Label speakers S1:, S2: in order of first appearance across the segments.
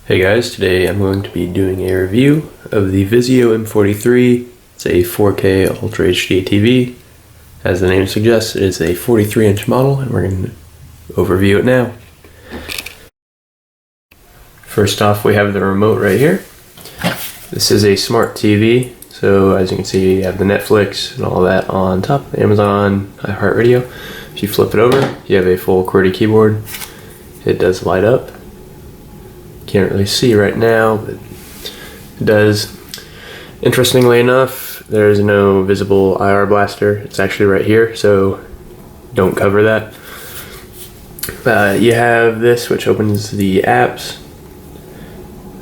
S1: Hey guys, today I'm going to be doing a review of the Vizio M43. It's a 4K Ultra HD TV. As the name suggests, it is a 43-inch model, and we're going to overview it now. First off, we have the remote right here. This is a smart TV, so as you can see, you have the Netflix and all that on top, Amazon, iHeartRadio. If you flip it over, you have a full QWERTY keyboard. It does light up. Can't really see right now, but it does. Interestingly enough, there's no visible IR blaster. It's actually right here, so don't cover that. You have this, which opens the apps.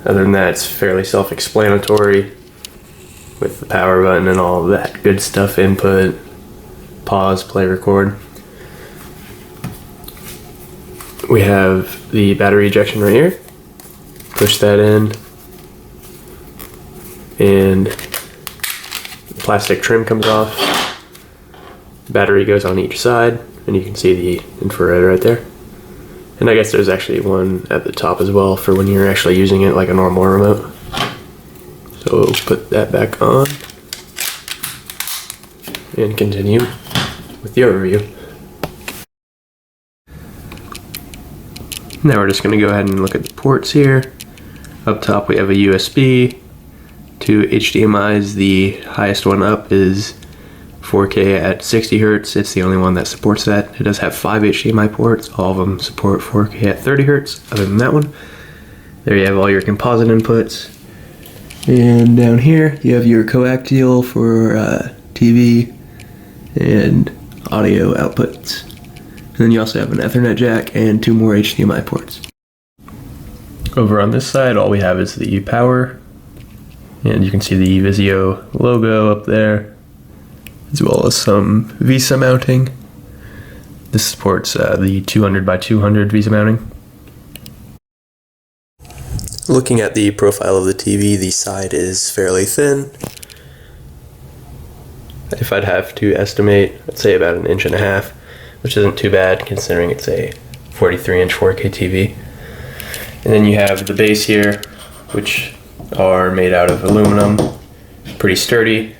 S1: Other than that, it's fairly self-explanatory with the power button and all of that good stuff. Input, pause, play, record. We have the battery ejection right here. Push that in, and the plastic trim comes off. The battery goes on each side, and you can see the infrared right there. And I guess there's actually one at the top as well for when you're actually using it like a normal remote. So we'll put that back on and continue with the overview. Now we're just going to go ahead and look at the ports here. Up top we have a USB, two HDMIs. The highest one up is 4K at 60 Hz. It's the only one that supports that. It does have 5 HDMI ports. All of them support 4K at 30 Hz, other than that one. There you have all your composite inputs. And down here you have your coaxial for TV and audio outputs. And then you also have an Ethernet jack and 2 more HDMI ports. Over on this side, all we have is the power, and you can see the Vizio logo up there, as well as some VESA mounting. This supports the 200 by 200 VESA mounting. Looking at the profile of the TV, the side is fairly thin. If I'd have to estimate, I'd say about 1.5 inches, which isn't too bad considering it's a 43-inch 4K TV. And then you have the base here, which are made out of aluminum, pretty sturdy,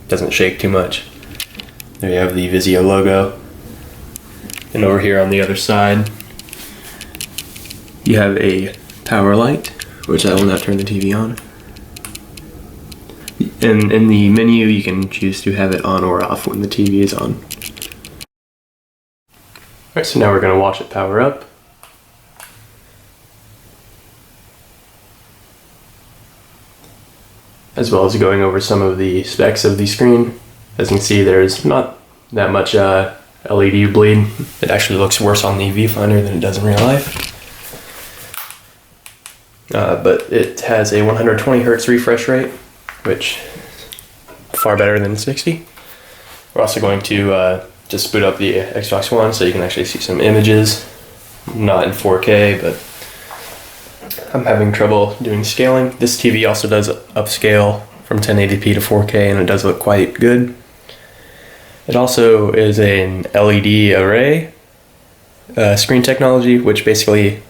S1: doesn't shake too much. There you have the Vizio logo. And over here on the other side, you have a power light, which I will now turn the TV on. And in the menu, you can choose to have it on or off when the TV is on. Alright, so now we're going to watch it power up. As well as going over some of the specs of the screen. As you can see, there's not that much LED bleed. It actually looks worse on the viewfinder than it does in real life. But it has a 120 Hz refresh rate, which is far better than 60. We're also going to just boot up the Xbox One so you can actually see some images. Not in 4K, but I'm having trouble doing scaling. This TV also does upscale from 1080p to 4K, and it does look quite good. It also is an LED array screen technology, which basically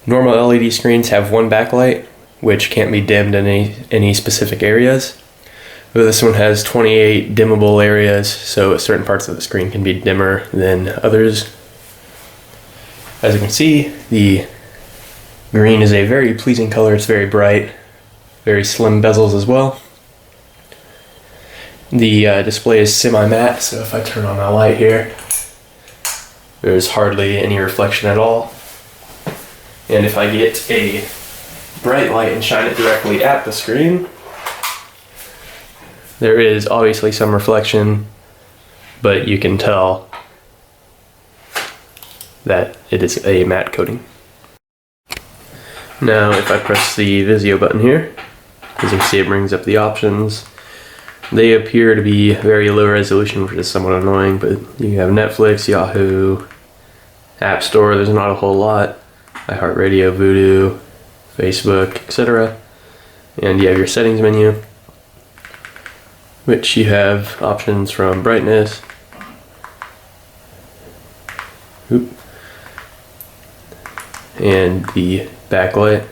S1: normal LED screens have one backlight, which can't be dimmed in any specific areas. But this one has 28 dimmable areas, so certain parts of the screen can be dimmer than others. As you can see, the green is a very pleasing color. It's very bright, very slim bezels as well. The display is semi-matte, so if I turn on my light here, there's hardly any reflection at all. And if I get a bright light and shine it directly at the screen, there is obviously some reflection, but you can tell that it is a matte coating. Now if I press the Vizio button here, as you can see, it brings up the options. They appear to be very low resolution, which is somewhat annoying, but you have Netflix, Yahoo, App Store, there's not a whole lot, iHeartRadio, Vudu, Facebook, etc. And you have your settings menu, which you have options from brightness, and the backlight.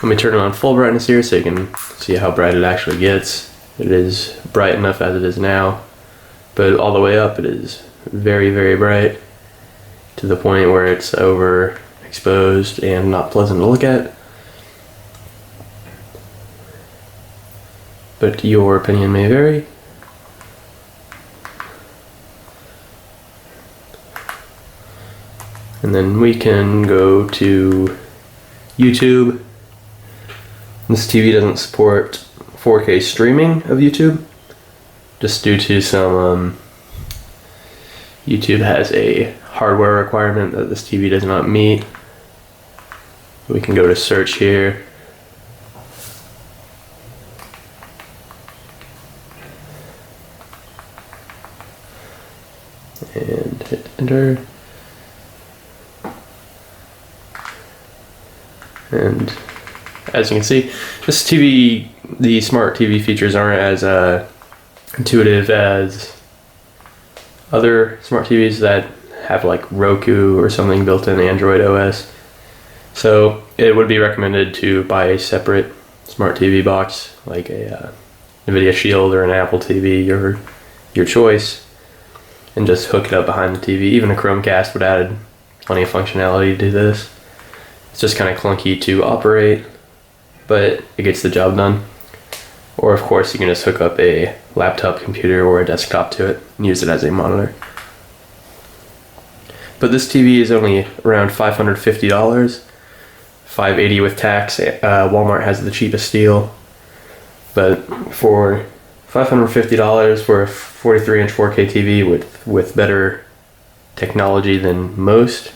S1: Let me turn it on full brightness here so you can see how bright it actually gets. It is bright enough as it is now, but all the way up it is very, very bright, to the point where it's overexposed and not pleasant to look at. But your opinion may vary. And then we can go to YouTube. This TV doesn't support 4K streaming of YouTube, just due to some YouTube has a hardware requirement that this TV does not meet. We can go to search here. And hit enter. And as you can see, this TV, the smart TV features aren't as intuitive as other smart TVs that have like Roku or something built in Android OS. So it would be recommended to buy a separate smart TV box, like a NVIDIA Shield or an Apple TV, your choice, and just hook it up behind the TV. Even a Chromecast would add plenty of functionality to this. It's just kind of clunky to operate, but it gets the job done. Or of course you can just hook up a laptop computer or a desktop to it and use it as a monitor. But this TV is only around $550, $580 with tax. Walmart has the cheapest deal, but for $550 for a 43-inch 4K TV with better technology than most,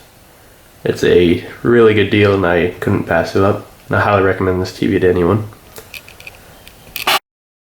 S1: it's a really good deal, and I couldn't pass it up. And I highly recommend this TV to anyone.